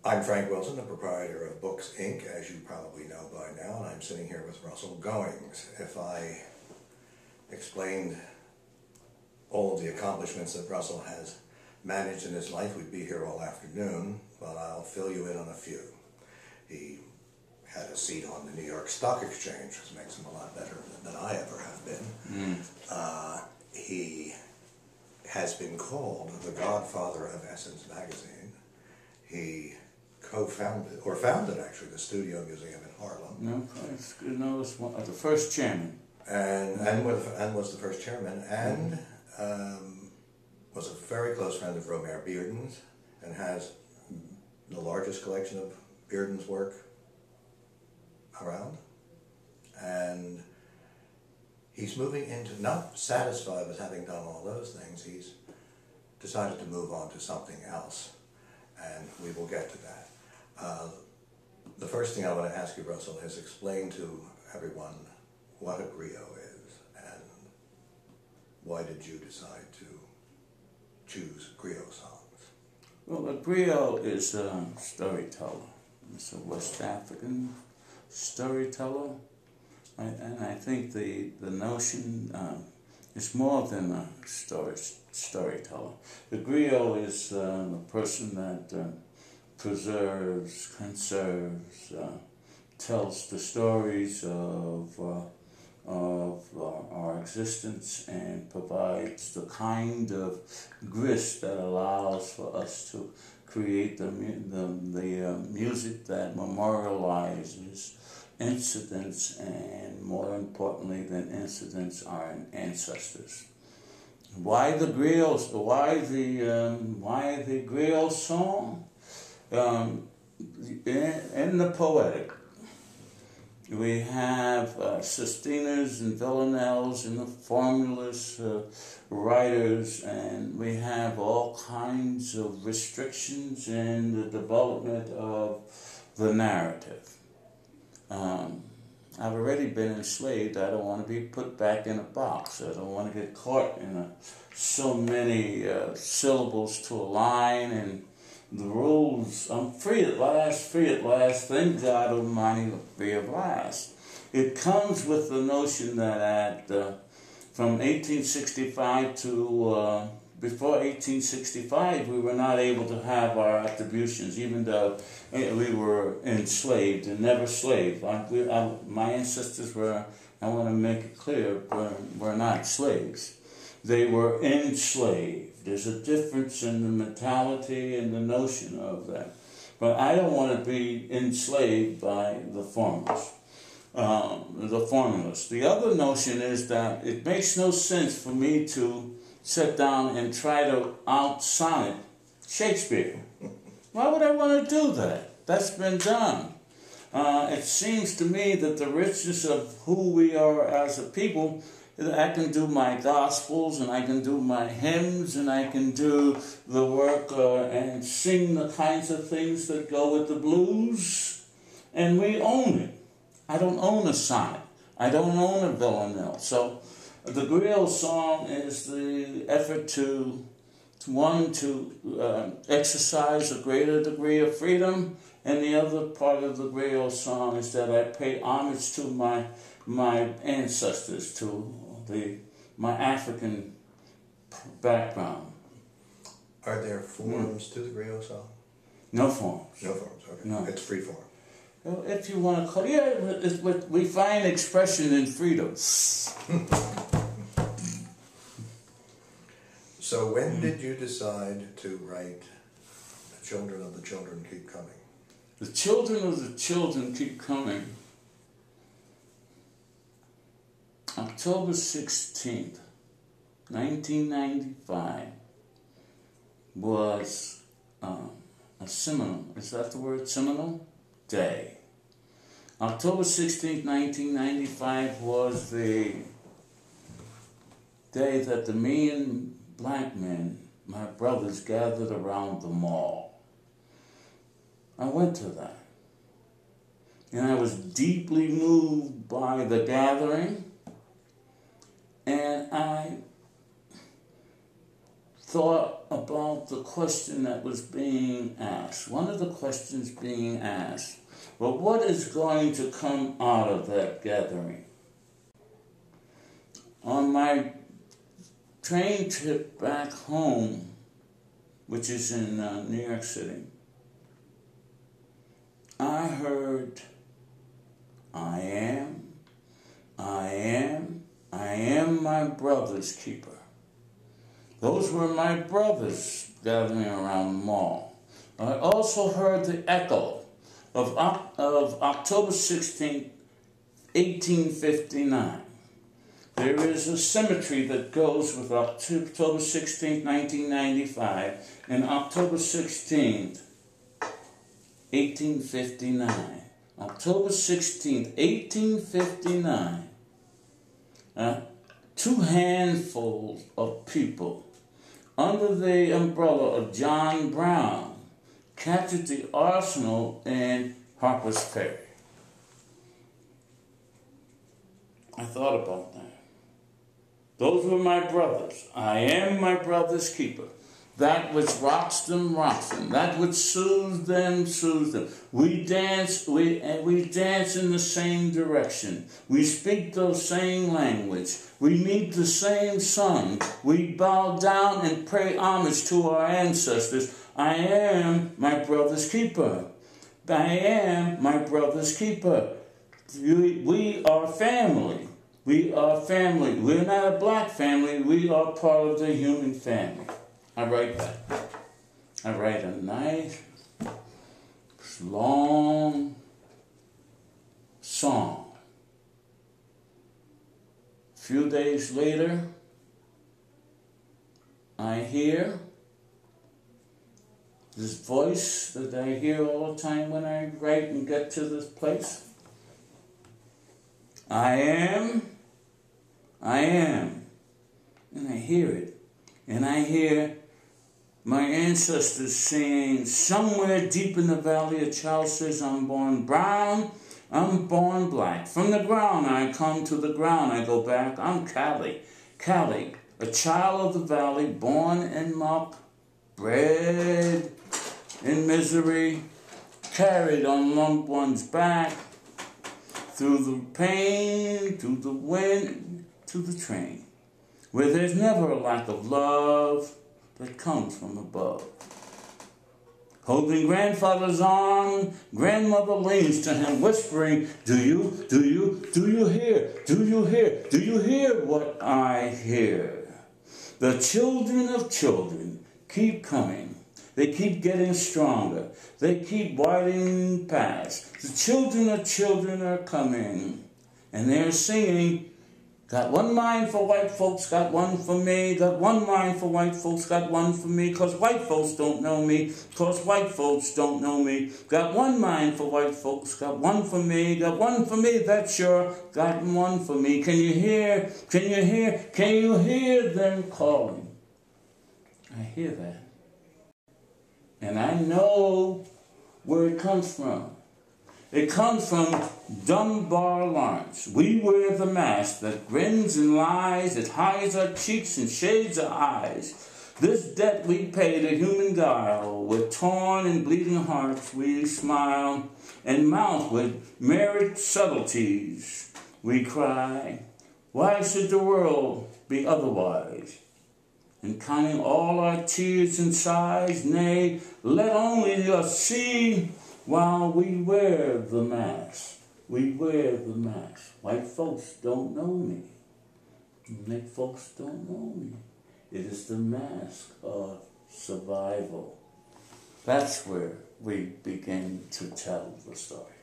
I'm Frank Wilson, the proprietor of Books Inc., as you probably know by now, and I'm sitting here with Russell Goings. If I explained all of the accomplishments that Russell has managed in his life, we'd be here all afternoon, but I'll fill you in on a few. He had a seat on the New York Stock Exchange, which makes him a lot better than I ever have been. He has been called the godfather of Essence magazine. He co-founded, or founded actually, the Studio Museum in Harlem. It's the first chairman. And was the first chairman, and was a very close friend of Romare Bearden's, and has the largest collection of Bearden's work around. And he's moving into, not satisfied with having done all those things, he's decided to move on to something else, and we will get to that. The first thing I want to ask you, Russell, is explain to everyone what a griot is, and why did you decide to choose griot songs? Well, a griot is a storyteller. It's a West African storyteller, and I think the notion is more than a storyteller. The griot is a person that preserves, conserves, tells the stories of our existence, and provides the kind of grist that allows for us to create the music that memorializes incidents, and more importantly than incidents, our ancestors. Why the griot? Why the griot song? In the poetic, we have sestinas and villanelles and the formulous writers, and we have all kinds of restrictions in the development of the narrative. I've already been enslaved. I don't want to be put back in a box. I don't want to get caught in so many syllables to a line, and the rules. I'm free at last, thank God Almighty, free at last. It comes with the notion that from 1865 to before 1865, we were not able to have our attributions, even though we were enslaved and never slaved. My ancestors were, I want to make it clear, were not slaves. They were enslaved. There's a difference in the mentality and the notion of that. But I don't want to be enslaved by the formulas. The other notion is that it makes no sense for me to sit down and try to out-sonnet Shakespeare. Why would I want to do that? That's been done. It seems to me that the richness of who we are as a people, I can do my gospels, and I can do my hymns, and I can do the work and sing the kinds of things that go with the blues, and we own it. I don't own a sonnet. I don't own a villanelle. So the griot song is the effort to exercise a greater degree of freedom, and the other part of the griot song is that I pay homage to my ancestors, to my African background. Are there forms to the griot song? No forms. No forms, okay. No. It's free form. Well, if you want to call it, we find expression in freedom. So when did you decide to write The Children of the Children Keep Coming? The Children of the Children Keep Coming. October 16th, 1995 was a seminal, is that the word, seminal? Day. October 16th, 1995 was the day that the million black men, my brothers, gathered around the mall. I went to that. And I was deeply moved by the gathering. And I thought about the question that was being asked. One of the questions being asked, well, what is going to come out of that gathering? On my train trip back home, which is in New York City, I heard, I am my brother's keeper. Those were my brothers gathering around the mall. I also heard the echo of October 16, 1859. There is a symmetry that goes with October 16, 1995 and October 16, 1859. October 16, 1859. Two handfuls of people under the umbrella of John Brown captured the arsenal in Harper's Ferry. I thought about that. Those were my brothers. I am my brother's keeper. That which rocks them. That which soothes them. We dance in the same direction. We speak the same language. We meet the same sun. We bow down and pay homage to our ancestors. I am my brother's keeper. I am my brother's keeper. We are family. We are family. We're not a black family. We are part of the human family. I write that. I write a nice, long song. A few days later, I hear this voice that I hear all the time when I write and get to this place. I am. And I hear it. And I hear my ancestors singing, somewhere deep in the valley, a child says, I'm born brown, I'm born black. From the ground I come, to the ground I go back. I'm Callie, a child of the valley, born in muck, bred in misery, carried on loved one's back, through the pain, through the wind, to the train, where there's never a lack of love that comes from above. Holding grandfather's arm, grandmother leans to him, whispering, do you hear what I hear? The children of children keep coming. They keep getting stronger. They keep widening past. The children of children are coming. And they're singing, got one mind for white folks, got one for me. Got one mind for white folks, got one for me. Cause white folks don't know me. Cause white folks don't know me. Got one mind for white folks, got one for me. Got one for me, that's sure. Got one for me. Can you hear them calling? I hear that. And I know where it comes from. It comes from Dunbar Lawrence. We wear the mask that grins and lies, that hides our cheeks and shades our eyes. This debt we pay to human guile, with torn and bleeding hearts we smile, and mouth with merit subtleties we cry, why should the world be otherwise? And counting all our tears and sighs, nay, let only us see while we wear the mask. We wear the mask. White folks don't know me. Black folks don't know me. It is the mask of survival. That's where we begin to tell the story.